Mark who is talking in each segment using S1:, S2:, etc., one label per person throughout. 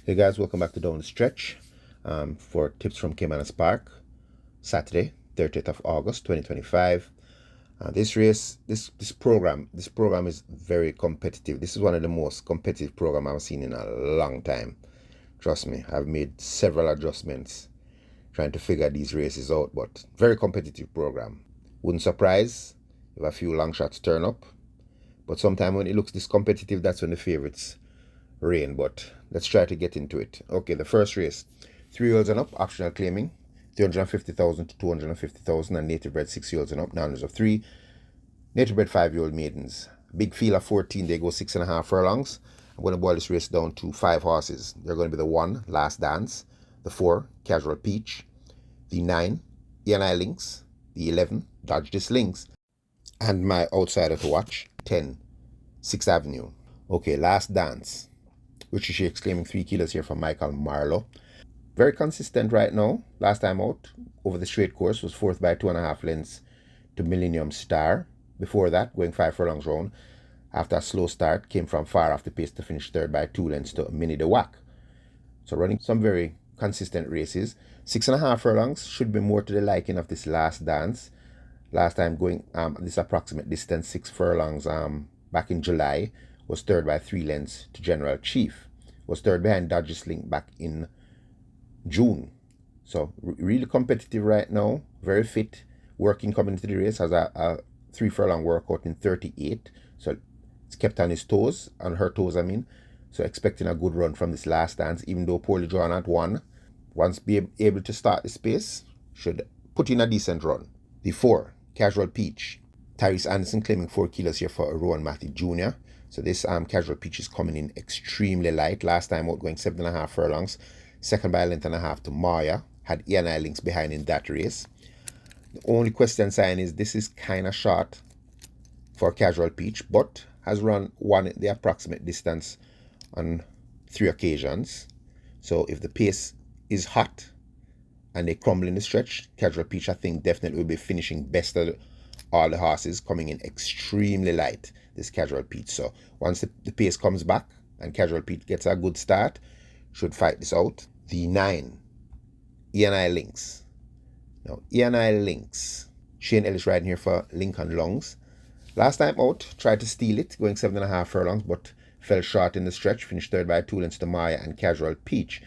S1: Hey guys, welcome back to Down the Stretch for tips from Caymanas Park, Saturday, 30th of August, 2025. This program is very competitive. This is one of the most competitive programs I've seen in a long time. Trust me, I've made several adjustments trying to figure these races out, but very competitive program. Wouldn't surprise if a few long shots turn up, but sometimes when it looks this competitive, that's when the favorites reign. But let's try to get into it. Okay, the first race, 3-year-olds and up, optional claiming, 350,000 to 250,000, and native bred 6-year-olds and up, numbers of 3, native bred 5-year-old maidens. Big field of 14, they go 6.5 furlongs. I'm going to boil this race down to 5 horses. They're going to be the 1, Last Dance, the 4, Casual Peach, the 9, E&I Links, the 11, Dodge This Links, and my outsider to watch, 10, 6th Avenue. Okay, Last Dance. Richie Shakes claiming 3 kilos here from Michael Marlowe. Very consistent right now. Last time out, over the straight course, was 4th by 2.5 lengths to Millennium Star. Before that, going 5 furlongs round, after a slow start, came from far off the pace to finish 3rd by 2 lengths to Mini the Whack. So running some very consistent races. 6.5 furlongs should be more to the liking of this Last Dance. Last time going this approximate distance, 6 furlongs back in July, was 3rd by 3 lengths to General Chief. Was 3rd behind Dodge's Link back in June. So really competitive right now. Very fit. Working coming into the race. Has a 3 furlong workout in 38. So it's kept on his toes. On her toes, I mean. So expecting a good run from this Last Dance. Even though poorly drawn at 1. Once be able to start the space, should put in a decent run. The 4, Casual Peach. Tyrese Anderson claiming 4 kilos here for Rowan Matthew Jr. So this Casual Peach is coming in extremely light. Last time out going 7.5 furlongs. 2nd by a length and a half to Maya. Had E&I Links behind in that race. The only question sign is this is kind of short for Casual Peach, but has run the approximate distance on 3 occasions. So if the pace is hot and they crumble in the stretch, Casual Peach I think definitely will be finishing best of all the horses, coming in extremely light, this Casual Peach. So once the pace comes back and Casual Peach gets a good start, should fight this out. The 9, E&I Links. Now E&I Links, Shane Ellis riding here for Lincoln Longs. Last time out, tried to steal it, going 7.5 furlongs, but fell short in the stretch, finished 3rd by 2 lengths to Maya and Casual Peach.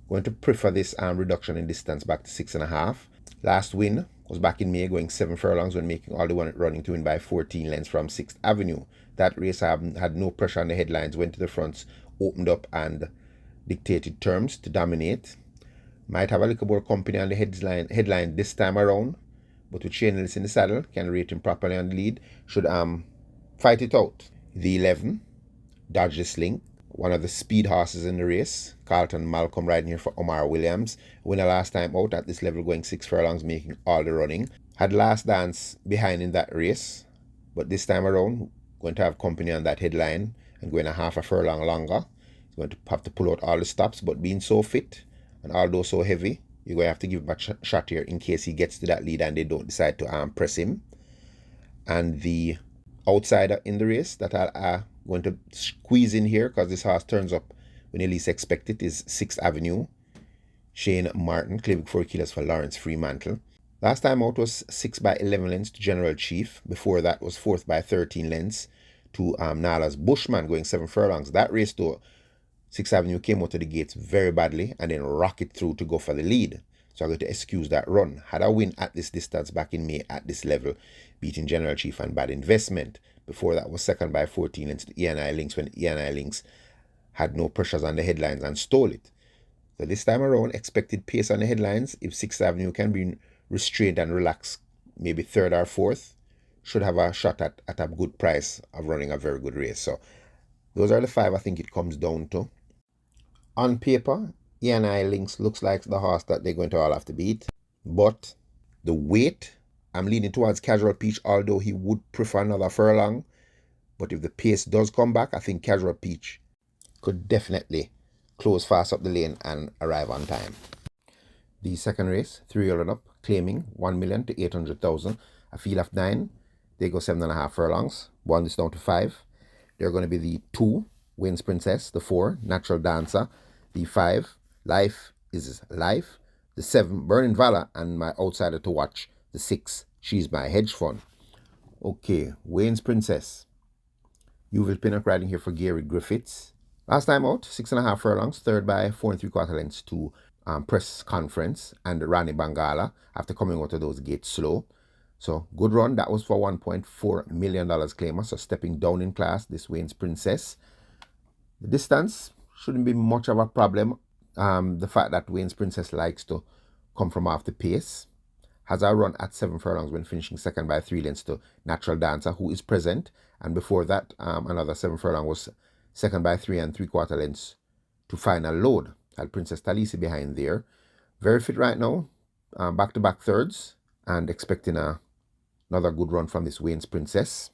S1: Going to prefer this reduction in distance back to 6.5. Last win was back in May, going 7 furlongs when making all the running to win by 14 lengths from 6th Avenue. That race had no pressure on the headlines, went to the fronts, opened up and dictated terms to dominate. Might have a little more company on the headline this time around, but with Shane Ellis in the saddle, can rate him properly on the lead, should fight it out. The 11, Dodge This Link, one of the speed horses in the race. Carlton Malcolm riding here for Omar Williams. Winner last time out at this level, going 6 furlongs, making all the running. Had Last Dance behind in that race, but this time around, going to have company on that headline and going a half a furlong longer. He's going to have to pull out all the stops, but being so fit and although so heavy, you're going to have to give him a shot here in case he gets to that lead and they don't decide to press him. And the outsider in the race that are going to squeeze in here because this horse turns up when you least expect it is 6th Avenue. Shane Martin claiming 4 kilos for Lawrence Fremantle. Last time out was 6 by 11 lengths to General Chief. Before that was 4th by 13 lengths to Nala's Bushman, going 7 furlongs. That race though, 6th Avenue came out of the gates very badly and then rocket through to go for the lead. So I'm going to excuse that run. Had a win at this distance back in May at this level, beating General Chief and Bad Investment. Before that was 2nd by 14 lengths to E&I Links when E&I Links had no pressures on the headlines and stole it. So this time around, expected pace on the headlines, if 6th Avenue can be restrained and relaxed, maybe 3rd or 4th, should have a shot at a good price of running a very good race. So those are the 5 I think it comes down to. On paper, E&I Links looks like the horse that they're going to all have to beat. But the weight, I'm leaning towards Casual Peach, although he would prefer another furlong. But if the pace does come back, I think Casual Peach could definitely close fast up the lane and arrive on time. The second race, 3-year-old and up, claiming 1 million to 800,000. A field of 9. They go 7.5 furlongs. One is down to 5. They're going to be the 2, Wins Princess, the 4, Natural Dancer, The 5, Life is Life. The 7, Burning Valor, and my outsider to watch, the 6, She's My Hedge Fund. Okay, Wayne's Princess. Uval Pinnock riding here for Gary Griffiths. Last time out, 6.5 furlongs, third by 4 3/4 lengths to press conference and Rani Bangala after coming out of those gates slow. So good run. That was for $1.4 million claimer. So stepping down in class, this Wayne's Princess. The distance shouldn't be much of a problem. The fact that Wayne's Princess likes to come from off the pace. Has a run at 7 furlongs when finishing second by 3 lengths to Natural Dancer, who is present. And before that, another 7 furlong was second by 3 3/4 lengths to Final Load. Had Princess Talisi behind there. Very fit right now. Back-to-back thirds. And expecting another good run from this Wayne's Princess.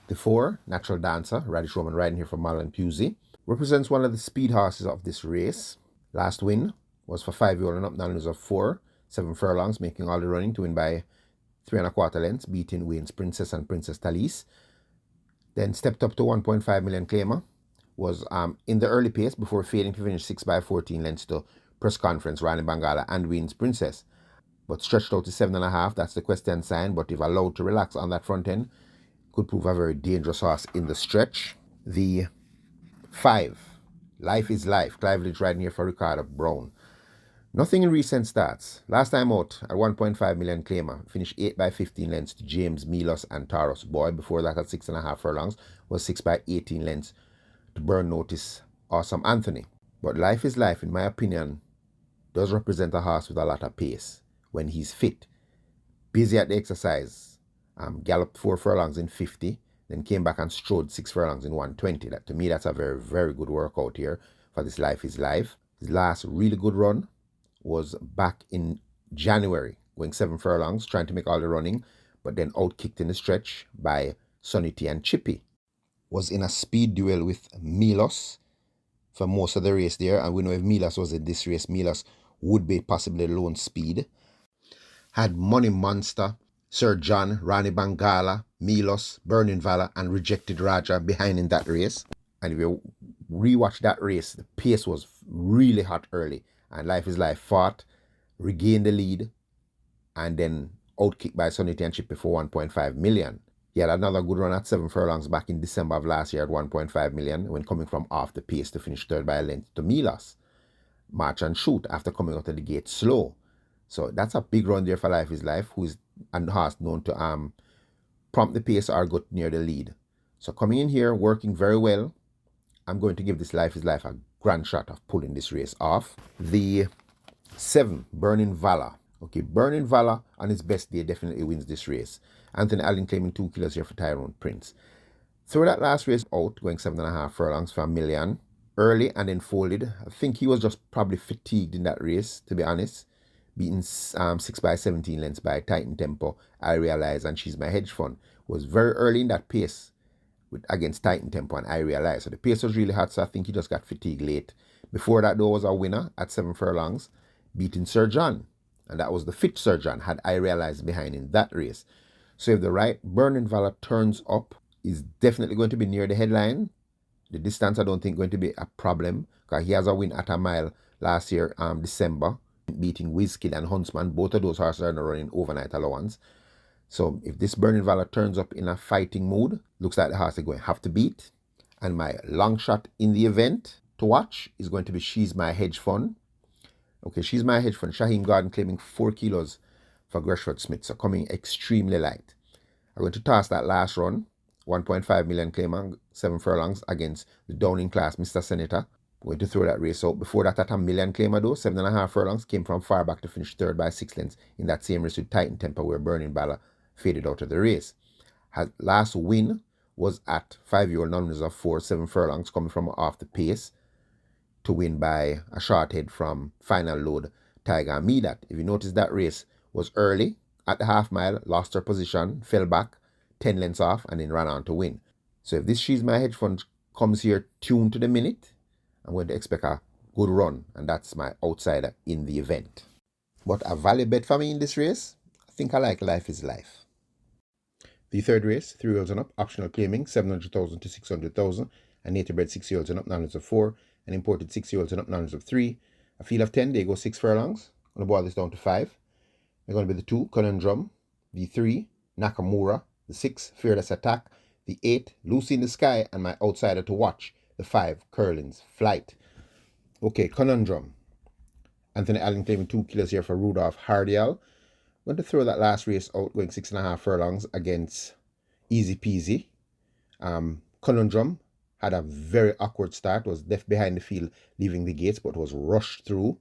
S1: The 4, Natural Dancer, Radish Roman riding here for Marlon Pusey. Represents one of the speed horses of this race. Last win was for 5-year-old and up, numbers of 4. 7 furlongs, making all the running to win by 3 1/4 lengths, beating Wayne's Princess and Princess Talise. Then stepped up to 1.5 million claimer. Was in the early pace before failing to finish 6 by 14 lengths to Press Conference, Rani Bangala, and Wayne's Princess. But stretched out to 7.5, that's the question sign. But if allowed to relax on that front end, could prove a very dangerous horse in the stretch. The 5, Life is Life, Clive Lidge riding here for Ricardo Brown. Nothing in recent starts. Last time out at 1.5 million claimer, finished 8 by 15 lengths to James Milos and Taros Boy. Before that at 6.5 furlongs was 6 by 18 lengths to Burn Notice Awesome Anthony. But Life is Life, in my opinion, does represent a horse with a lot of pace when he's fit. Busy at the exercise. Galloped 4 furlongs in 50, then came back and strode 6 furlongs in 120. To me, that's a very, very good workout here for this Life is Life. His last really good run was back in January, going 7 furlongs, trying to make all the running, but then outkicked in the stretch by Sonny T and Chippy. Was in a speed duel with Milos for most of the race there, and we know if Milos was in this race, Milos would be possibly lone speed. Had Money Monster, Sir John, Rani Bangala, Milos, Burning Valor, and Rejected Raja behind in that race. And if you rewatch that race, the pace was really hot early. And Life is Life fought, regained the lead, and then outkicked by Sonny T and Chippy for 1.5 million. He had another good run at 7 furlongs back in December of last year at 1.5 million when coming from off the pace to finish third by a length to Milos. March and Shoot after coming out of the gate slow. So that's a big run there for Life is Life, who is a horse known to prompt the pace or go near the lead. So coming in here, working very well. I'm going to give this Life is Life a grand shot of pulling this race off. The 7, Burning Valor. Okay, Burning Valor on his best day definitely wins this race. Anthony Allen claiming 2 kilos here for Tyrone Prince. Through that last race out, going 7.5 furlongs for $1 million. Early and then folded. I think he was just probably fatigued in that race, to be honest. Beaten 6 by 17 lengths by Titan Tempo, I Realize, and She's My Hedge Fund. Was very early in that pace against Titan Tempo and I Realize. So the pace was really hot, so I think he just got fatigued late. Before that, though, was a winner at 7 furlongs, beating Sir John. And that was the fit Sir John, had I Realize behind in that race. So if the right Burning Valor turns up, is definitely going to be near the headline. The distance I don't think going to be a problem, because he has a win at a mile last year, December, beating Wizkid and Huntsman. Both of those horses are running overnight allowance. So if this Burning Valor turns up in a fighting mood, looks like the horse is going to have to beat. And my long shot in the event to watch is going to be She's My Hedge Fund. Okay, She's My Hedge Fund. Shaheem Garden claiming 4 kilos for Greshford Smith, so coming extremely light. I'm going to toss that last run, 1.5 million claimer, 7 furlongs against the Downing class, Mr. Senator. I'm going to throw that race out. Before that, at $1 million claimer though, 7.5 furlongs, came from far back to finish third by 6 lengths in that same race with Titan Temper, where Burning Valor faded out of the race. His last win was at 5-year-old numbers of 4, 7 furlongs, coming from off the pace to win by a short head from Final Load, Tiger and Medat. If you notice, that race was early at the half mile, lost her position, fell back 10 lengths off, and then ran on to win. So if this She's My Hedge Fund comes here tuned to the minute, I'm going to expect a good run, and that's my outsider in the event. But a value bet for me in this race, I think I like Life is Life. The third race, 3-year-olds and up, optional claiming 700,000 to 600,000, and native bred 6-year-olds and up, 904, and imported 6-year-olds and up numbers of 3. A field of 10, they go 6 furlongs. I'm going to boil this down to 5. They're going to be the 2, Conundrum, the 3, Nakamura, the 6, Fearless Attack, the 8, Lucy in the Sky, and my outsider to watch, the 5, Curlin's Flight. Okay, Conundrum. Anthony Allen claiming 2 kilos here for Rudolph Hardial. I'm going to throw that last race out, going 6.5 furlongs against Easy Peasy. Conundrum had a very awkward start, was left behind the field leaving the gates, but was rushed through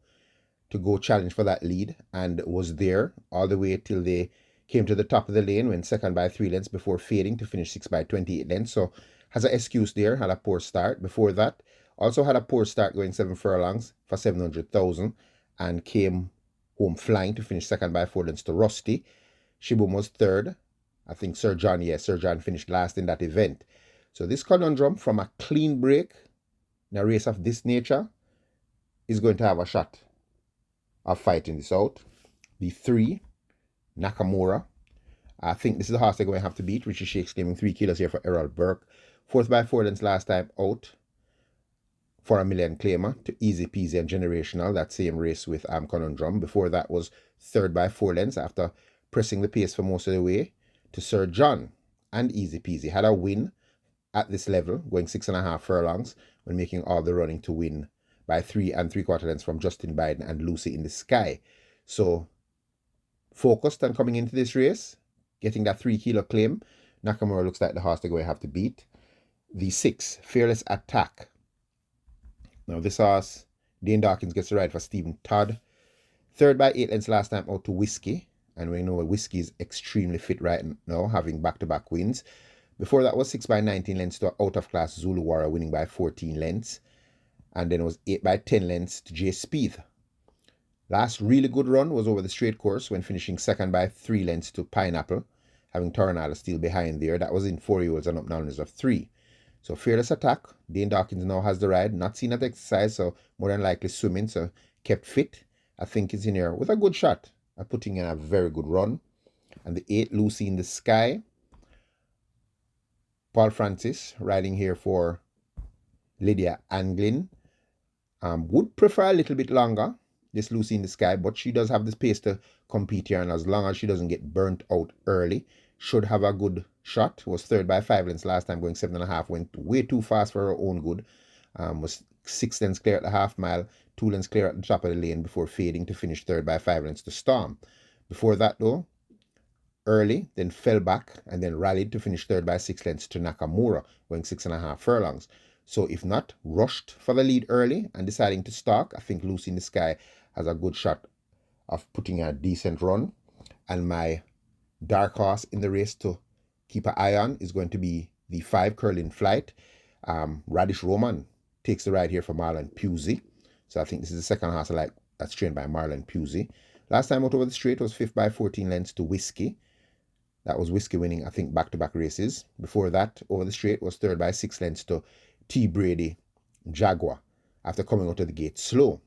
S1: to go challenge for that lead and was there all the way till they came to the top of the lane, went second by 3 lengths before fading to finish 6 by 28 lengths. So has an excuse there, had a poor start. Before that, also had a poor start going 7 furlongs for 700,000 and came home flying to finish second by 4 lengths to Rusty. Shibum was third. I think Sir John finished last in that event. So this Conundrum, from a clean break in a race of this nature, is going to have a shot of fighting this out. The 3, Nakamura. I think this is the horse they're going to have to beat. Richie Shakes claiming 3 kilos here for Errol Burke. 4th by 4 lengths last time out for $1 million claimer to Easy Peasy and Generational, that same race with Conundrum. Before that was 3rd by 4 lengths after pressing the pace for most of the way to Sir John and Easy Peasy. Had a win at this level, going 6.5 furlongs when making all the running to win by 3 3/4 lengths from Justin Biden and Lucy in the Sky. So focused on coming into this race, getting that 3 kilo claim. Nakamura looks like the horse they're going to have to beat. The 6, Fearless Attack. Now this horse, Dane Dawkins gets the ride for Stephen Todd. 3rd by 8 lengths last time out to Whiskey. And we know Whiskey is extremely fit right now, having back-to-back wins. Before that was 6 by 19 lengths to out-of-class Zulu Warrior, winning by 14 lengths. And then it was 8 by 10 lengths to Jay Speed. Last really good run was over the straight course when finishing second by 3 lengths to Pineapple, having Tornado still behind there. That was in 4-year-olds and up numbers of 3. So Fearless Attack. Dane Dawkins now has the ride. Not seen at exercise, so more than likely swimming, so kept fit. I think is in here with a good shot at putting in a very good run. And the 8, Lucy in the Sky. Paul Francis riding here for Lydia Anglin. Would prefer a little bit longer, this Lucy in the Sky, but she does have the space to compete here, and as long as she doesn't get burnt out early, should have a good shot. Was 3rd by 5 lengths last time, going 7.5, went way too fast for her own good. Was 6 lengths clear at the half mile, 2 lengths clear at the top of the lane before fading to finish 3rd by 5 lengths to Storm. Before that though, early, then fell back and then rallied to finish 3rd by 6 lengths to Nakamura, going 6.5 furlongs. So if not rushed for the lead early and deciding to stalk, I think Lucy in the Sky has a good shot of putting a decent run. And my dark horse in the race to keep an eye on is going to be the 5, Curling Flight. Radish Roman takes the ride here for Marlon Pusey. So I think this is the second horse I like that's trained by Marlon Pusey. Last time out over the straight was 5th by 14 lengths to Whiskey. That was Whiskey winning, I think, back-to-back races. Before that, over the straight was 3rd by 6 lengths to T. Brady Jaguar after coming out of the gate slow.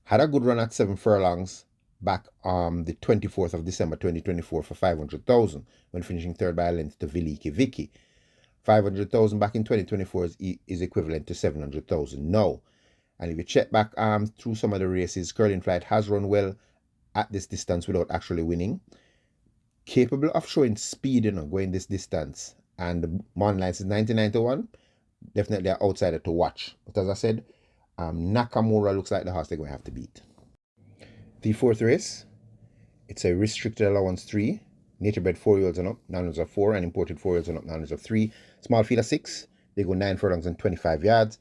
S1: Had a good run at 7 furlongs back on the 24th of December 2024 for 500,000 when finishing 3rd by a length to Viliki Vicky. 500,000 back in 2024 is equivalent to 700,000 now. And if you check back through some of the races, Curling Flight has run well at this distance without actually winning. Capable of showing speed, going this distance. And the morning line is 1991. Definitely an outsider to watch. But as I said, Nakamura looks like the horse they're going to have to beat. The 4th race, it's a restricted allowance 3. Nature bred 4-year-olds and up, numbers of 4, and imported 4-year-olds and up, numbers of 3. Small field of 6. They go 9 furlongs and 25 yards.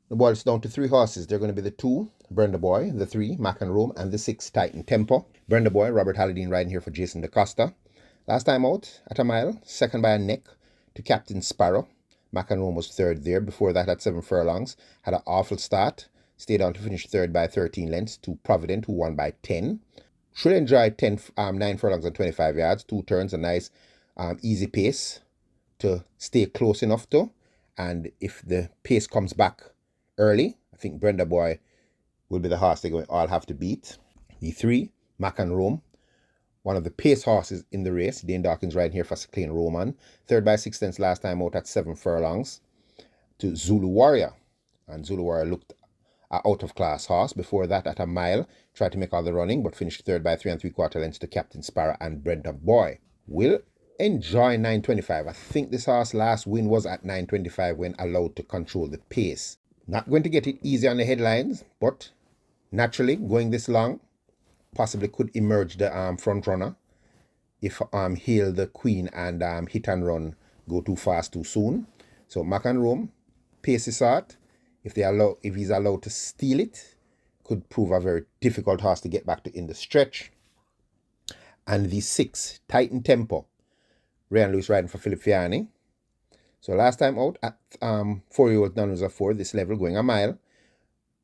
S1: The boils down to 3 horses. They're going to be the 2, Brenda Boy, the 3, Mac and Rome, and the 6, Titan Tempo. Brenda Boy, Robert Halladine riding here for Jason DaCosta. Last time out at a mile, second by a neck to Captain Sparrow. Mac and Rome was 3rd there. Before that at 7 furlongs. Had an awful start. Stayed on to finish 3rd by 13 lengths to Provident, who won by 10. Should enjoy 9 furlongs and 25 yards. 2 turns, a nice easy pace to stay close enough to. And if the pace comes back early, I think Brenda Boy will be the horse they're going to all have to beat. The 3, Mac and Rome, one of the pace horses in the race. Dane Dawkins riding here for Clean Roman. 3rd by 6 lengths last time out at 7 furlongs to Zulu Warrior. And Zulu Warrior looked out of class horse. Before that, at a mile, tried to make all the running, but finished third by 3 3/4 lengths to Captain Sparrow and Brenda Boy. Will enjoy 925. I think this horse last win was at 925 when allowed to control the pace. Not going to get it easy on the headlines, but naturally, going this long, possibly could emerge the front runner if Hail the Queen and Hit and Run go too fast too soon. So Mac and Rome, pace is out. If he's allowed to steal it, could prove a very difficult horse to get back to in the stretch. And the 6, Titan Tempo. Ryan Lewis riding for Philip Fiani. So last time out at 4-year-old numbers of 4, this level going a mile.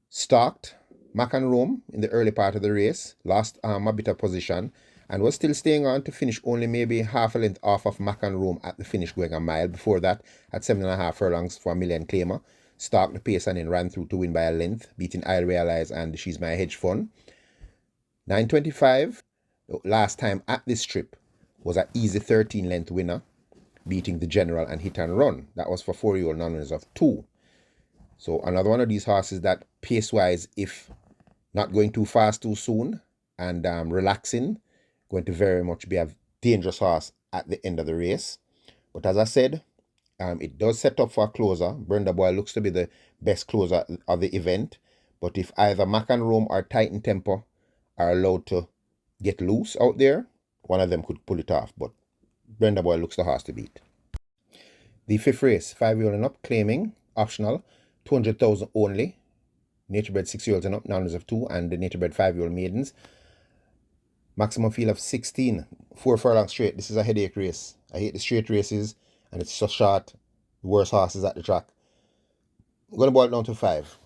S1: Stalked Mac and Rome in the early part of the race, lost a bit of position, and was still staying on to finish only maybe half a length off of Mac and Rome at the finish going a mile. Before that, at 7.5 furlongs for a million claimer, stalked the pace and then ran through to win by a length, beating I'll Realize and She's My Hedge Fund. 925, last time at this trip, was an easy 13-length winner, beating the General and Hit and Run. That was for 4-year-old non-winners of 2. So another one of these horses that pace-wise, if not going too fast too soon and relaxing, going to very much be a dangerous horse at the end of the race. But as I said, it does set up for a closer. Brenda Boy looks to be the best closer of the event. But if either Mac and Rome or Titan Tempo are allowed to get loose out there, one of them could pull it off. But Brenda Boy looks the horse to beat. The 5th race, 5-year-old and up, claiming, optional, 200,000 only. Naturebred 6-year-olds and up, non-winners of 2, and the naturebred 5-year-old maidens. Maximum field of 16, 4 furlongs straight. This is a headache race. I hate the straight races, and it's so short. The worst horses at the track. I'm going to boil it down to 5.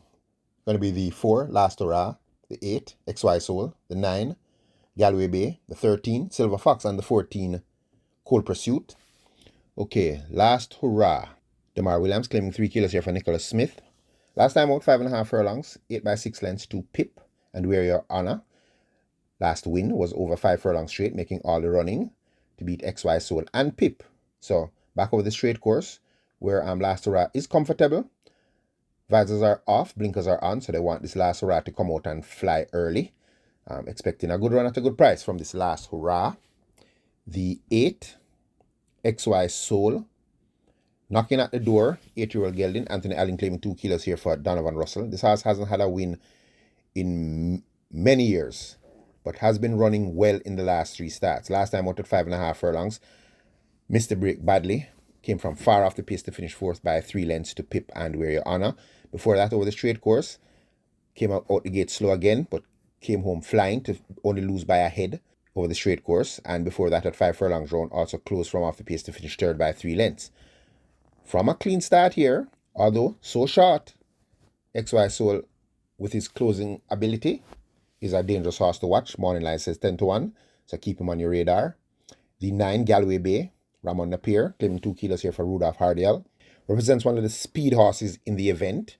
S1: Going to be the 4, Last Hurrah, the 8, XY Soul, the 9, Galway Bay, the 13, Silver Fox, and the 14, Cold Pursuit. Okay, Last Hurrah. Demar Williams claiming 3 kilos here for Nicholas Smith. Last time out, 5.5 furlongs, 8 by 6 lengths to Pip and Wear Your Honor. Last win was over 5 furlongs straight, making all the running to beat XY Soul and Pip. So back over the straight course where Last Hurrah is comfortable. Visors are off, blinkers are on, so they want this Last Hurrah to come out and fly early. Expecting a good run at a good price from this Last Hurrah. The 8, XY Soul. Knocking at the door, 8-year-old gelding, Anthony Allen claiming 2 kilos here for Donovan Russell. This horse hasn't had a win in many years, but has been running well in the last 3 starts. Last time out at 5.5 furlongs, missed the break badly. Came from far off the pace to finish 4th by 3 lengths to Pip and Wear Your Honor. Before that, over the straight course, came out the gate slow again, but came home flying to only lose by a head over the straight course. And before that, at 5 furlongs round, also closed from off the pace to finish 3rd by 3 lengths. From a clean start here, although so short, XY Soul, with his closing ability, is a dangerous horse to watch. Morning line says 10-1, so keep him on your radar. The 9, Galway Bay, Ramon Napier, claiming 2 kilos here for Rudolph Hardiel. Represents one of the speed horses in the event.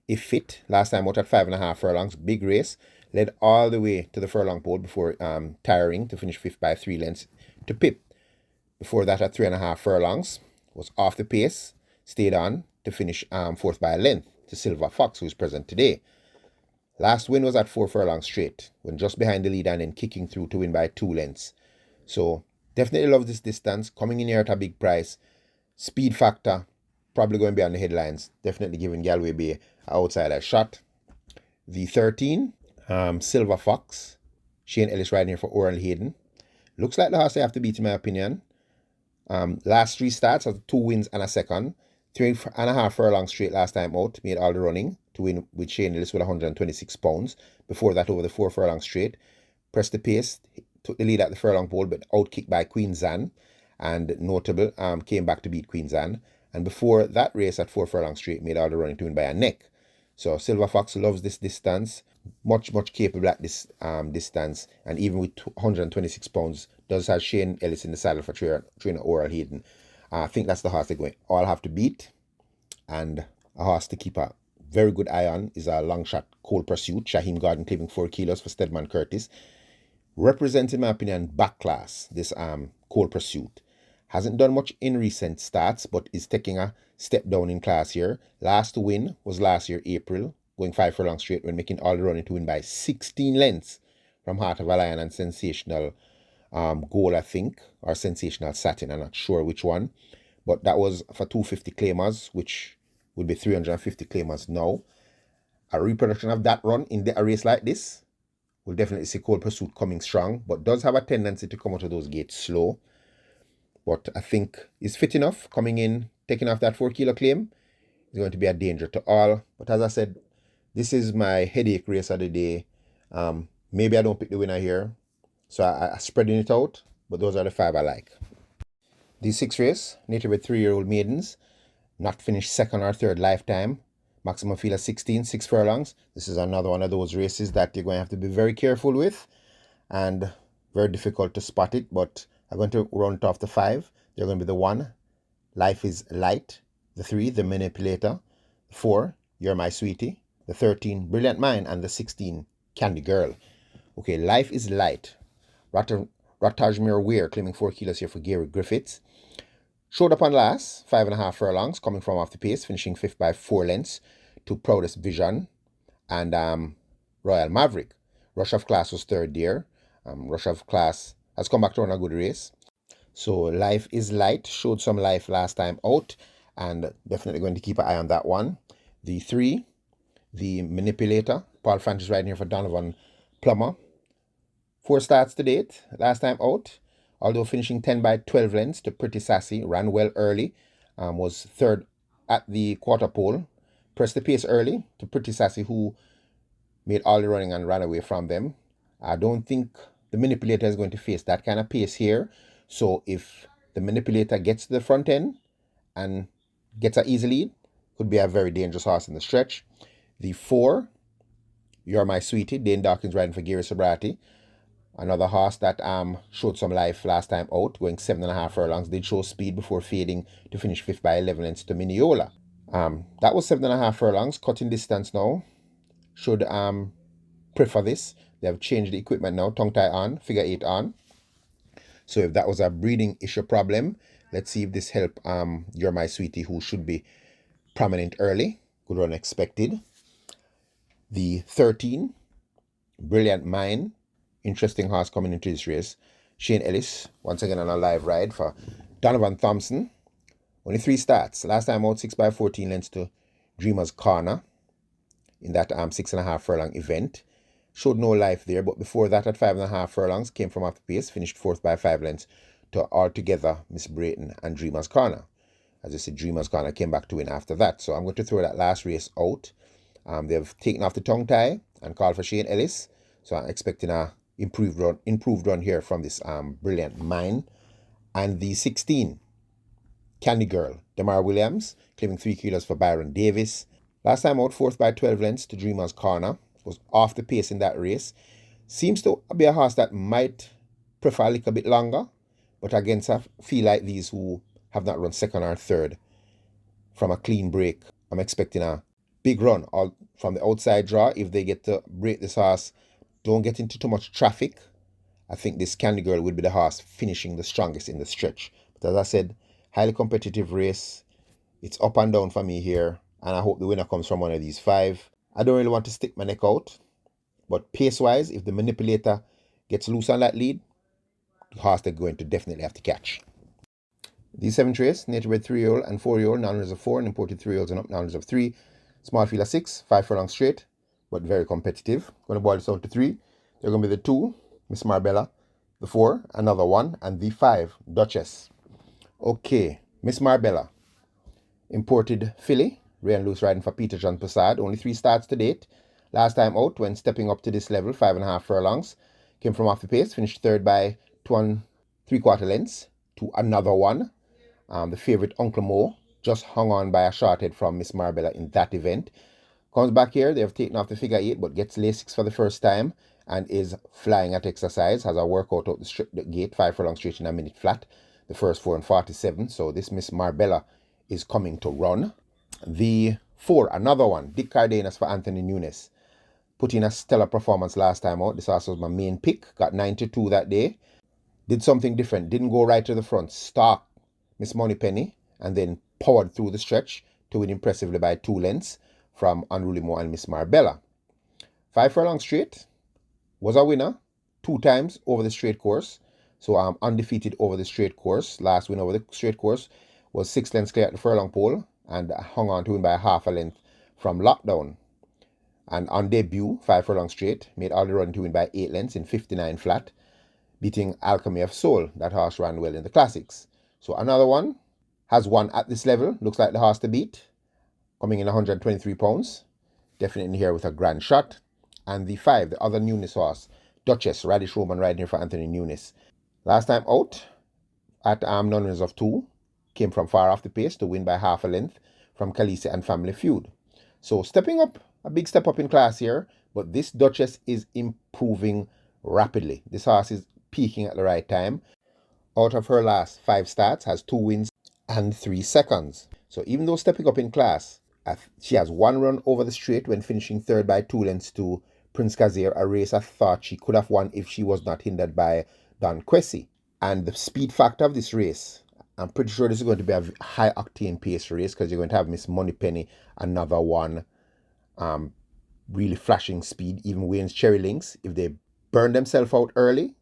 S1: If fit, last time out at 5.5 furlongs, big race, led all the way to the furlong pole before tiring to finish 5th by 3 lengths to Pip. Before that, at 3.5 furlongs, was off the pace, stayed on to finish 4th by a length to Silver Fox, who is present today. Last win was at 4 furlongs straight, when just behind the lead and then kicking through to win by 2 lengths. So definitely love this distance, coming in here at a big price. Speed factor, probably going to be on the headlines. Definitely giving Galway Bay an outsider shot. The 13, Silver Fox, Shane Ellis riding here for Oral Hayden. Looks like the horse they have to beat in my opinion. Last 3 starts has 2 wins and a second. 3.5 furlongs straight last time out. Made all the running to win with Shane Ellis with 126 pounds. Before that, over the 4 furlongs straight. Pressed the pace, took the lead at the furlong pole, but outkicked by Queen Zan. And notable, came back to beat Queen Zan. And before that race at 4 furlongs straight, made all the running to win by a neck. So Silver Fox loves this distance. Much capable at this distance. And even with 126 pounds, does have Shane Ellis in the saddle for trainer Oral Hayden. I think that's the horse they're going all have to beat. And a horse to keep a very good eye on is a long shot Cold Pursuit. Shaheem Garden claiming 4 kilos for Stedman Curtis. Represents, in my opinion, back class, this Cold Pursuit. Hasn't done much in recent starts, but is taking a step down in class here. Last win was last year, April, going 5 furlongs straight when making all the running to win by 16 lengths from Heart of a Lion and Sensational Goal, I think, or Sensational Satin. I'm not sure which one. But that was for 250 claimers, which would be 350 claimers now. A reproduction of that run in a race like this will definitely see Cold Pursuit coming strong, but does have a tendency to come out of those gates slow. But I think is fit enough coming in, taking off that 4 kilo claim. Is going to be a danger to all. But as I said, this is my headache race of the day. Maybe I don't pick the winner here. So I'm spreading it out, but those are the 5 I like. The 6th race, native with 3-year-old maidens, not finished second or third lifetime. Maximum field of 16, 6 furlongs. This is another one of those races that you're going to have to be very careful with and very difficult to spot it, but I'm going to run it off the 5. They're going to be the 1, Life is Light, the 3, The Manipulator, the 4, You're My Sweetie, the 13, Brilliant Mind, and the 16, Candy Girl. Okay, Life is Light. Ratajmir Weir claiming 4 kilos here for Gary Griffiths. Showed up on last, 5.5 furlongs, coming from off the pace, finishing 5th by 4 lengths to Proudest Vision and Royal Maverick. Rush of Class was 3rd there. Rush of Class has come back to run a good race. So Life is Light showed some life last time out, and definitely going to keep an eye on that one. The 3, The Manipulator. Paul Francis riding here for Donovan Plummer. 4 starts to date, last time out. Although finishing 10 by 12 lengths to Pretty Sassy, ran well early, was 3rd at the quarter pole. Pressed the pace early to Pretty Sassy, who made all the running and ran away from them. I don't think the Manipulator is going to face that kind of pace here. So if the Manipulator gets to the front end and gets an easy lead, could be a very dangerous horse in the stretch. The 4, You're My Sweetie, Dane Dawkins riding for Gary Sobriety. Another horse that showed some life last time out, going 7.5 furlongs. Did show speed before fading to finish 5th by 11 lengths to Mineola. That was 7.5 furlongs, cutting distance now. Should prefer this. They have changed the equipment now, tongue tie on, figure 8 on. So if that was a breeding issue problem, let's see if this help You're My Sweetie, who should be prominent early. Good run expected. The 13, Brilliant Mind. Interesting horse coming into this race. Shane Ellis, once again on a live ride for Donovan Thompson. Only 3 starts. Last time out, 6 by 14 lengths to Dreamer's Corner in that 6.5 furlong event. Showed no life there, but before that at 5.5 furlongs, came from off the pace, finished 4th by 5 lengths to Altogether, Miss Brayton and Dreamer's Corner. As I said, Dreamer's Corner came back to win after that. So I'm going to throw that last race out. They've taken off the tongue tie and called for Shane Ellis. So I'm expecting a improved run here from this Brilliant Mind. And the 16, Candy Girl, Damar Williams, claiming 3 kilos for Byron Davis. Last time out, 4th by 12 lengths to Dreamer's Corner. Was off the pace in that race. Seems to be a horse that might prefer a little bit longer, but against a feel like these who have not run 2nd or 3rd from a clean break, I'm expecting a big run all from the outside draw. If they get to break this horse, don't get into too much traffic, I think this Candy Girl would be the horse finishing the strongest in the stretch. But as I said, highly competitive race. It's up and down for me here, and I hope the winner comes from one of these 5. I don't really want to stick my neck out, but pace-wise, if the Manipulator gets loose on that lead, the horse they're going to definitely have to catch. The 7th race, native bred 3-year-old and 4-year-old, non-runners of 4, and imported 3-year-olds and up, non-runners of 3. Small field of 6, 5 furlongs straight, but very competitive. Going to boil this out to 3. They're going to be the 2, Miss Marbella, the 4, another 1, and the 5, Duchess. Okay, Miss Marbella, imported filly, Ray and Loose riding for Peter John Prasad. Only 3 starts to date. Last time out, when stepping up to this level, 5.5 furlongs. Came from off the pace, finished 3rd by 2 3/4 lengths to another 1. The favourite Uncle Mo just hung on by a short head from Miss Marbella in that event. Comes back here, they have taken off the figure 8, but gets lay 6 for the first time and is flying at exercise. Has a workout out the gate, 5 furlongs straight in a minute flat. The first 4 and 47. So this Miss Marbella is coming to run. The 4, another one, Dick Cardenas for Anthony Nunes. Put in a stellar performance last time out. This also was my main pick. Got 92 that day. Did something different. Didn't go right to the front. Stock Miss Moneypenny, and then powered through the stretch to win impressively by 2 lengths from Unruly Mo and Miss Marbella. 5 furlong straight was a winner 2 times over the straight course. So I'm undefeated over the straight course. Last win over the straight course was 6 lengths clear at the furlong pole and hung on to win by a half a length from Lockdown. And on debut, 5 furlong straight, made all the run to win by 8 lengths in 59 flat, beating Alchemy of Soul. That horse ran well in the classics. So another one has won at this level. Looks like the horse to beat, coming in 123 pounds. Definitely here with a grand shot. And the 5, the other Nunes horse, Duchess, Radish Roman riding here for Anthony Nunes. Last time out at non-winners of 2, came from far off the pace to win by half a length from Khaleesi and Family Feud. So stepping up, a big step up in class here, but this Duchess is improving rapidly. This horse is peaking at the right time. Out of her last 5 starts, has 2 wins and 3 seconds. So even though stepping up in class, she has 1 run over the straight when finishing 3rd by 2 lengths to Prince Kazir, a race I thought she could have won if she was not hindered by Don Quessy. And the speed factor of this race, I'm pretty sure this is going to be a high octane pace race because you're going to have Miss Moneypenny, another one, really flashing speed. Even Wayne's Cherry Links, if they burn themselves out early,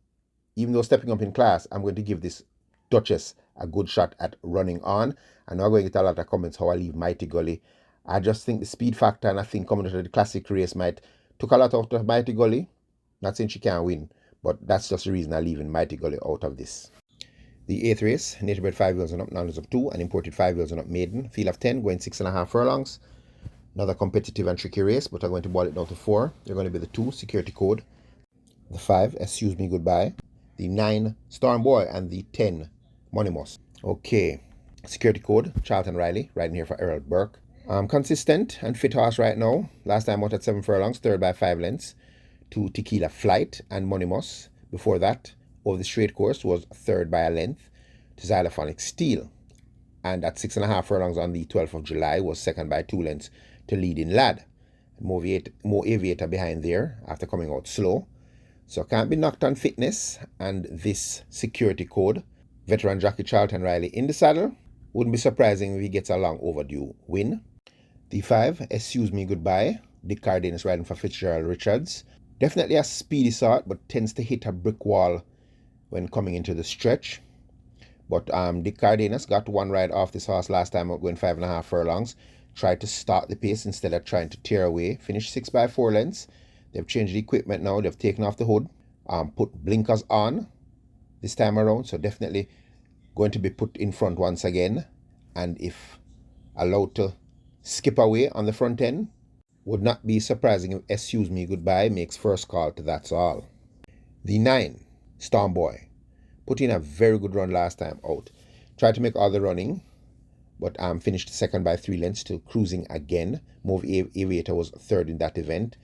S1: even though stepping up in class, I'm going to give this Duchess a good shot at running on. I'm not going to get a lot of comments how I leave Mighty Gully. I just think the speed factor, and I think coming to the classic race might took a lot out of Mighty Gully. Not saying she can't win, but that's just the reason I'm leaving Mighty Gully out of this. The 8th race, native bred 5 wheels and up, non of 2, and imported 5 wheels and up maiden. Field of 10, going 6.5 furlongs. Another competitive and tricky race, but I'm going to boil it down to 4. They're going to be the 2, Security Code. The 5, Excuse Me Goodbye. The 9, Storm Boy, and the 10, Monimos. Okay, Security Code, Charlton Riley, riding here for Errol Burke. Consistent and fit horse right now. Last time out at 7 furlongs, 3rd by 5 lengths to Tequila Flight and Monimos. Before that, over the straight course, was 3rd by a length to Xylophonic Steel. And at 6.5 furlongs on the 12th of July, was 2nd by 2 lengths to Leading Lad. More Aviator behind there after coming out slow. So can't be knocked on fitness. And this Security Code, veteran jockey Charlton Riley in the saddle. Wouldn't be surprising if he gets a long overdue win. The 5, Excuse Me Goodbye. Dick Cardenas riding for Fitzgerald Richards. Definitely a speedy sort, but tends to hit a brick wall when coming into the stretch. But Dick Cardenas got 1 ride off this horse last time out, going 5.5 furlongs. Tried to start the pace instead of trying to tear away. Finished 6 by 4 lengths. They've changed the equipment now. They've taken off the hood. Put blinkers on this time around. So definitely going to be put in front once again. And if allowed to skip away on the front end, would not be surprising if Excuse Me Goodbye makes first call to That's All. The 9, Storm Boy, put in a very good run last time out. Tried to make all the running, but finished 2nd by 3 lengths to Cruising Again. Move Aviator was 3rd in that event.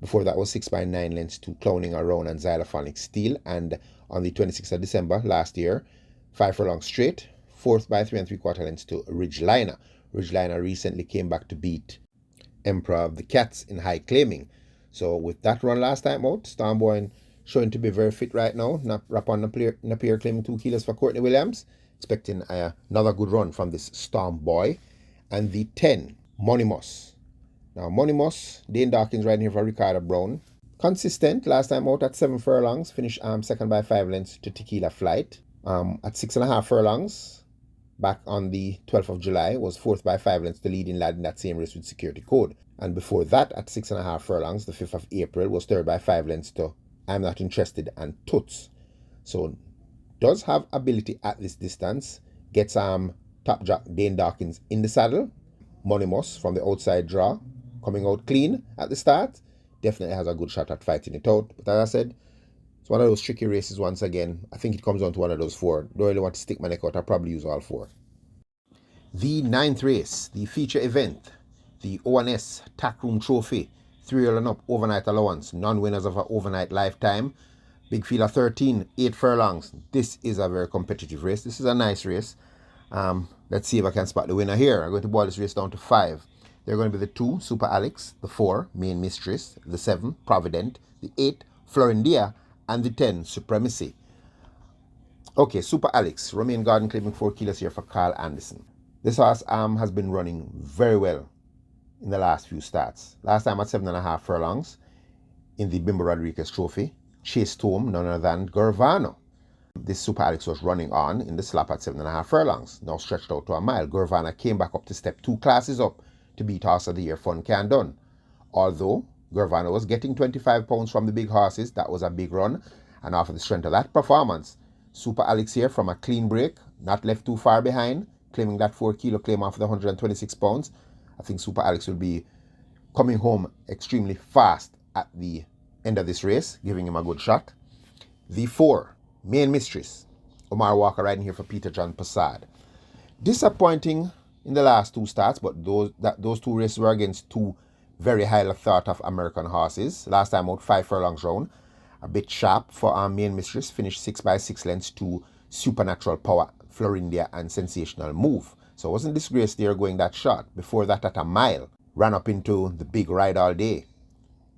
S1: Before that was 6 by 9 lengths to Clowning Around and Xylophonic Steel. And on the 26th of December last year, 5 furlong straight, 4th by 3 3/4 lengths to Ridgeliner. Ridgeliner recently came back to beat Emperor of the Cats in high claiming. So with that run last time out, Storm Boy showing to be very fit right now. Rapon Napier claiming 2 kilos for Courtney Williams. Expecting another good run from this Storm Boy. And the 10, Monimos. Now Monimos, Dane Dawkins riding here for Ricardo Brown. Consistent, last time out at 7 furlongs, finished 2nd by 5 lengths to Tequila Flight. At 6.5 furlongs, back on the 12th of July, was 4th by 5 lengths to Leading Lad in that same race with Security Code. And before that, at 6.5 furlongs, the 5th of April, was 3rd by 5 lengths to I'm Not Interested and Toots. So does have ability at this distance. Gets top jock Dane Dawkins in the saddle. Monimos from the outside draw, coming out clean at the start. Definitely has a good shot at fighting it out. But as I said, it's one of those tricky races once again. I think it comes down to one of those 4. Don't really want to stick my neck out. I'll probably use all 4. The 9th race, the feature event, the ONS Tack Room Trophy, 3-year and up overnight allowance, non-winners of an overnight lifetime. Big field of 13, 8 furlongs. This is a very competitive race. This is a nice race. Let's see if I can spot the winner here. I'm going to boil this race down to 5. They're going to be the 2, Super Alex, the 4, Main Mistress, the 7, Provident, the 8, Florindia, and the 10, Supremacy. Okay, Super Alex, Romain Garden claiming 4 kilos here for Carl Anderson. This horse has been running very well in the last few starts. Last time at 7.5 furlongs in the Bimbo Rodriguez Trophy, chased home none other than Gurvano. This Super Alex was running on in the slap at 7.5 furlongs, now stretched out to a mile. Gurvana came back up to step 2 classes up to beat Horse of the Year Fun Can Done. Although Gurvana was getting 25 pounds from the big horses, that was a big run, and after the strength of that performance, Super Alex here from a clean break, not left too far behind, claiming that 4 kilo claim after the 126 pounds. I think Super Alex will be coming home extremely fast at the end of this race, giving him a good shot. The 4, Main Mistress, Omar Walker riding here for Peter John Passad. Disappointing in the last 2 starts, but those 2 races were against 2 very highly thought of American horses. Last time out 5 furlongs round. A bit sharp for our Main Mistress, finished 6 by 6 lengths to Supernatural Power, Florindia and Sensational Move. So it wasn't disgraced there going that short. Before that at a mile, ran up into the big Ride All Day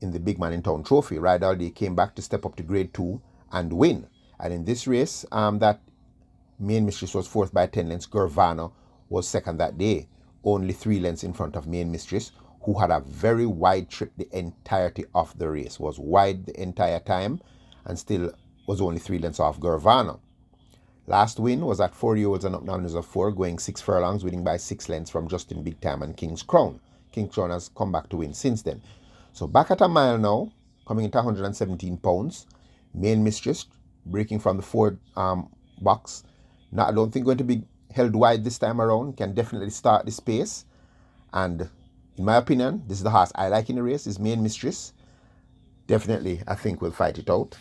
S1: in the Big Man in Town Trophy. Ride All Day came back to step up to grade 2 and win. And in this race, that Main Mistress was 4th by 10 lengths. Gurvano was 2nd that day, only 3 lengths in front of Main Mistress, who had a very wide trip the entirety of the race, was wide the entire time, and still was only 3 lengths off Gurvano. Last win was at 4-year-olds and up numbers of 4, going 6 furlongs, winning by 6 lengths from Justin Big Time and King's Crown. King's Crown has come back to win since then. So back at a mile now, coming into 117 pounds. Main Mistress breaking from the 4 box. Now, I don't think going to be held wide this time around. Can definitely start this pace. And in my opinion, this is the horse I like in the race, is Main Mistress. Definitely, I think we'll fight it out.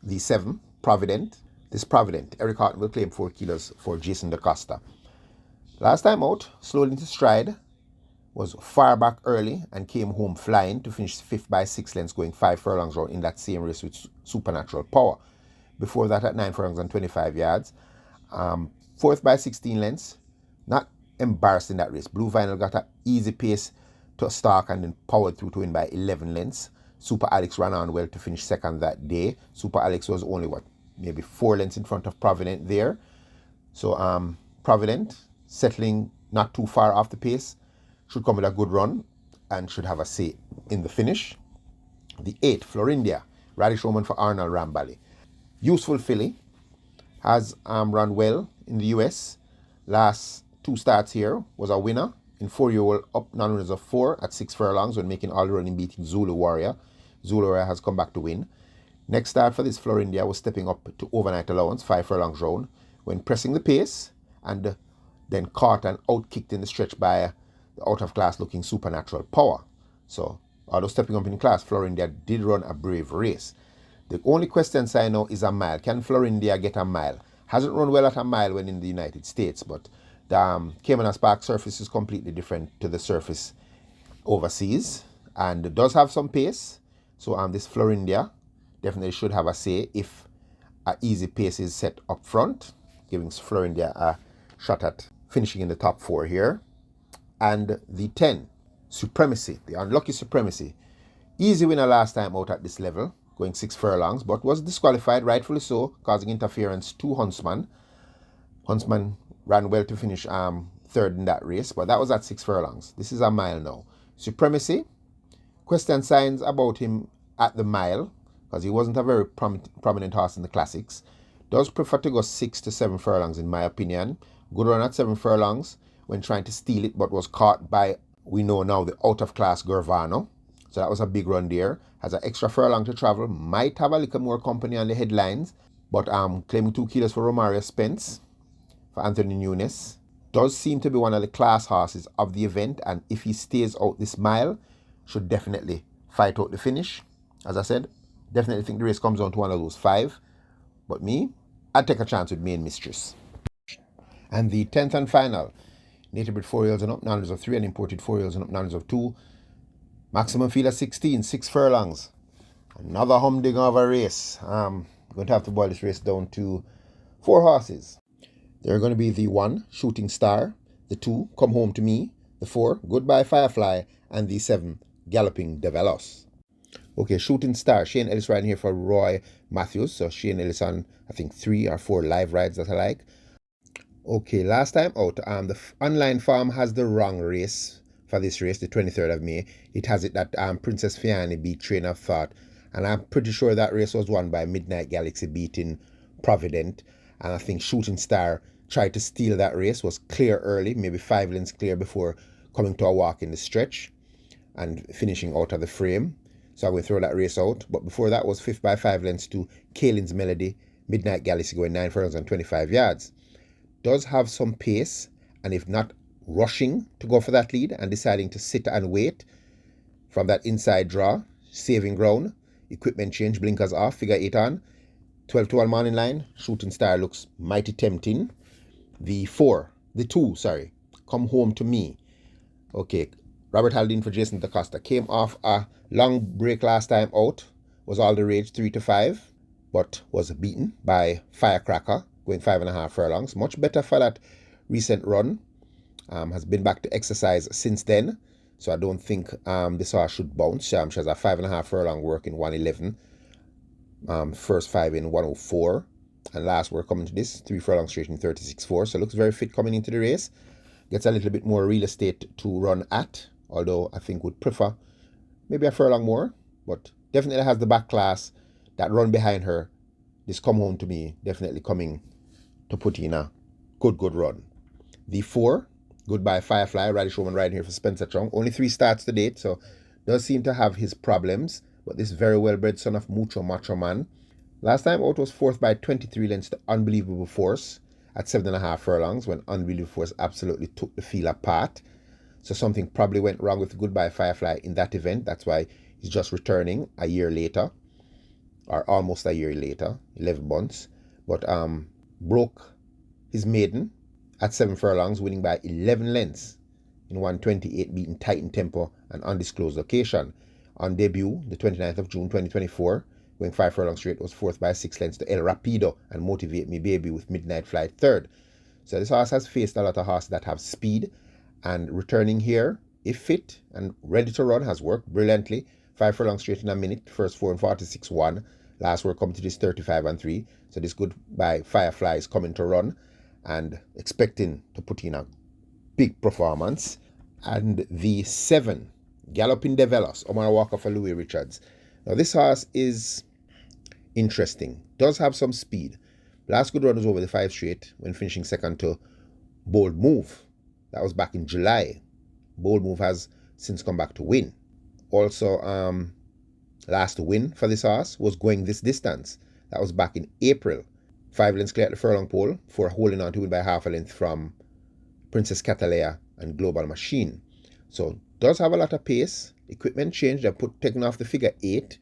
S1: The 7, Provident. This Provident, Eric Horton will claim 4 kilos for Jason DaCosta. Last time out, slowed into stride, was far back early and came home flying to finish 5th by 6 lengths, going 5 furlongs round in that same race with Supernatural Power. Before that at 9 furlongs and 25 yards. 4th by 16 lengths, not embarrassed in that race. Blue Vinyl got an easy pace to start and then powered through to win by 11 lengths. Super Alex ran on well to finish 2nd that day. Super Alex was only, maybe 4 lengths in front of Provident there. So Provident, settling not too far off the pace, should come with a good run and should have a say in the finish. The 8, Florindia, Radish Roman for Arnold Rambally. Useful filly, has run well in the US. Last 2 starts here, was a winner in 4-year-old up non-runners of 4 at 6 furlongs when making all the running, beating Zulu Warrior. Zulu Warrior has come back to win. Next start for this Florindia was stepping up to overnight allowance, 5 furlongs round, when pressing the pace and then caught and out-kicked in the stretch by the out-of-class looking Supernatural Power. So, although stepping up in class, Florindia did run a brave race. The only question I know is a mile. Can Florindia get a mile? Hasn't run well at a mile when in the United States, but the Caymanas Park surface is completely different to the surface overseas and does have some pace. So this Florindia definitely should have a say if an easy pace is set up front, giving Florindia a shot at finishing in the top 4 here. And the 10, Supremacy, the unlucky Supremacy. Easy winner last time out at this level, going 6 furlongs, but was disqualified, rightfully so, causing interference to Huntsman. Huntsman ran well to finish 3rd in that race, but that was at 6 furlongs. This is a mile now. Supremacy, question signs about him at the mile, because he wasn't a very prominent horse in the classics. Does prefer to go 6 to 7 furlongs in my opinion. Good run at 7 furlongs when trying to steal it, but was caught by, we know now, the out-of-class Gurvano. So that was a big run there. Has an extra furlong to travel. Might have a little more company on the headlines, but claiming 2 kilos for Romario Spence, for Anthony Nunes. Does seem to be one of the class horses of the event, and if he stays out this mile, should definitely fight out the finish. As I said, definitely think the race comes down to one of those 5. But me, I'd take a chance with Main Mistress. And the 10th and final, native bred 4-year-olds and up, non-runners of 3, and imported 4-year-olds and up, non-runners of 2. Maximum field of 16, 6 furlongs. Another humdinger of a race. I'm going to have to boil this race down to 4 horses. They're going to be the 1, Shooting Star, the 2, Come Home to Me, the 4, Goodbye Firefly, and the 7, Galloping Develos. Okay, Shooting Star. Shane Ellis riding here for Roy Matthews. So Shane Ellis on, I think, 3 or 4 live rides that I like. Okay, last time out, the online farm has the wrong race for this race, the 23rd of May. It has it that Princess Fiani beat Train of Thought. And I'm pretty sure that race was won by Midnight Galaxy beating Provident. And I think Shooting Star tried to steal that race, was clear early, maybe 5 lengths clear before coming to a walk in the stretch and finishing out of the frame. So I'm going to throw that race out. But before that was 5th by 5 lengths to Kaylin's Melody, Midnight Galaxy going 9 furlongs and 25 yards. Does have some pace, and if not rushing to go for that lead and deciding to sit and wait from that inside draw, saving ground, equipment change, blinkers off, figure 8 on, 12 to 1 morning line, Shooting Star looks mighty tempting. The 2, Come Home to Me. Okay, Robert Haldane for Jason DaCosta came off a long break last time out, was all the rage 3 to 5, but was beaten by Firecracker, going 5.5 furlongs. Much better for that recent run. Has been back to exercise since then. So I don't think this horse should bounce. She has a 5.5 furlong work in 111. First 5 in 104. And last we're coming to this, 3 furlong straight in 36.4. So looks very fit coming into the race. Gets a little bit more real estate to run at. Although I think would prefer maybe a furlong more. But definitely has the back class. That run behind her. This Come Home to Me definitely coming to put in a good run. The 4, Goodbye Firefly, Radish Woman riding here for Spencer Chung. Only 3 starts to date, so does seem to have his problems. But this very well-bred son of Mucho Macho Man. Last time out was 4th by 23 lengths to Unbelievable Force at 7.5 furlongs when Unbelievable Force absolutely took the field apart. So something probably went wrong with Goodbye Firefly in that event. That's why he's just returning a year later, or almost a year later, 11 months. But broke his maiden at 7 furlongs, winning by 11 lengths in 128, beating Titan Tempo and undisclosed location. On debut, the 29th of June 2024, going 5 furlongs straight, was 4th by 6 lengths to El Rapido and Motivate Me Baby with Midnight Flight 3rd. So this horse has faced a lot of horses that have speed, and returning here, if fit and ready to run, has worked brilliantly. 5 furlongs straight in a minute, first 4 and 46.1. Last we're coming to this 35-3. So this Goodbye Firefly is coming to run and expecting to put in a big performance. And the 7, Galloping Develos, Omar Walker for Louis Richards. Now this horse is interesting. Does have some speed. Last good run was over the 5 straight when finishing second to Bold Move. That was back in July. Bold Move has since come back to win. Also, last win for this horse was Going This Distance. That was back in April. 5 lengths clear at the furlong pole for holding on to win by half a length from Princess Catalea and Global Machine. So does have a lot of pace. Equipment change. They're taking off the figure 8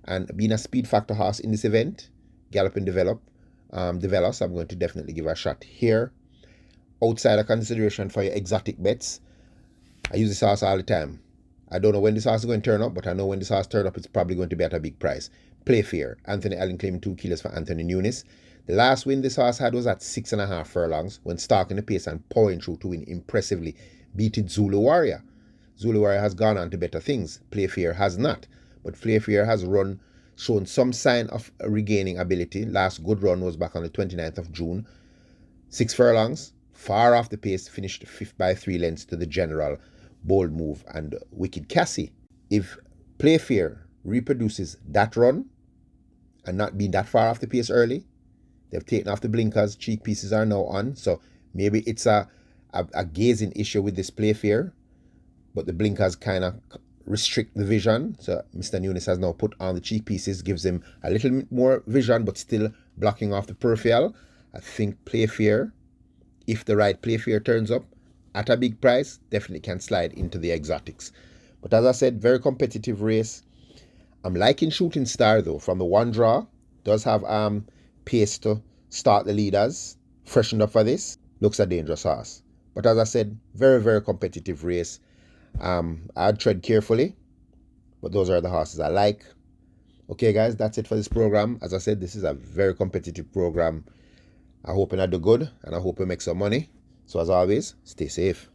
S1: and being a speed factor horse in this event. Galloping Develos. I'm going to definitely give a shot here. Outside of consideration for your exotic bets, I use this horse all the time. I don't know when this horse is going to turn up, but I know when this horse turns up, it's probably going to be at a big price. Play Fair. Anthony Allen claiming 2 kilos for Anthony Nunes. The last win this horse had was at 6.5 furlongs when stalking the pace and powering through to win impressively, beating Zulu Warrior. Zulu Warrior has gone on to better things. Play Fair has not. But Play Fair has shown some sign of regaining ability. Last good run was back on the 29th of June. 6 furlongs, far off the pace, finished 5th by 3 lengths to the General, Bold Move and Wicked Cassie. If Play Fair reproduces that run and not being that far off the pace early, they've taken off the blinkers, cheek pieces are now on, so maybe it's a gazing issue with this Play Fair, but the blinkers kind of restrict the vision. So Mr. Nunes has now put on the cheek pieces, gives him a little bit more vision, but still blocking off the peripheral. I think Play Fair, if the right Play Fair turns up at a big price, definitely can slide into the exotics. But as I said, very competitive race. I'm liking Shooting Star though, from the one draw. Does have pace to start the leaders. Freshened up for this. Looks a dangerous horse. But as I said, very, very competitive race. I'd tread carefully, but those are the horses I like. Okay, guys, that's it for this program. As I said, this is a very competitive program. I hope I do good, and I hope we make some money. So as always, stay safe.